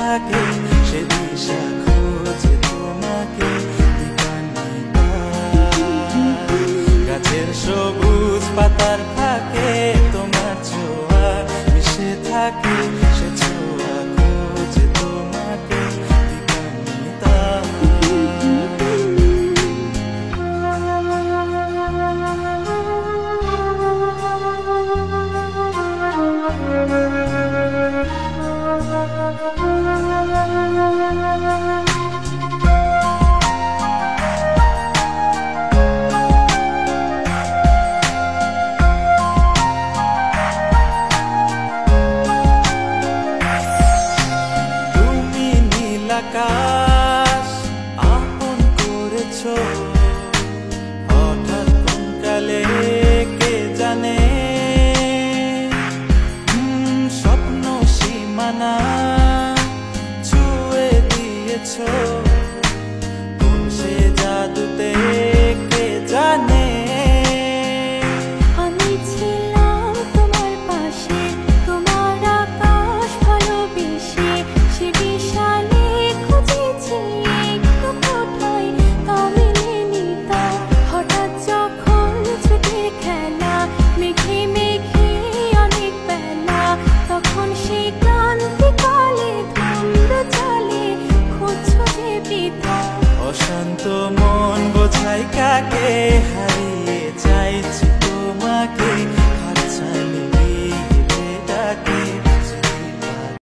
থাকে সে দিশা খোঁজে তোমাকে দিবানিতা। গাছের সবুজ পাতার ফাঁকে তোমার ছোঁয়া মিশে থাকে সে ছোঁয়া খোঁজে তোমাকে দিবানিতা। তুমি নীল আকাশ আপন করেছো হঠাৎ কোন কালে কে জানে, স্বপ্ন সীমানা ছুঁয়ে দিয়েছো কোন সে জাদুতে কে জানে। আমি ছিলাম তোমার পাশে, তোমার আকাশ ভালোবেসে, সে বিশালে খুঁজেছি একটু কোথায় তা মেলেনি তা। হঠাৎ যখন ছুটির খেলা মেঘে মেঘে অনেক বেলা, তখন সে ক্লান্তিকালে ধুম্র চলে খুঁজছো যে বৃথা। অশান্ত মন বোঝাই কাকে হারিয়ে চাইছি তোমাকে।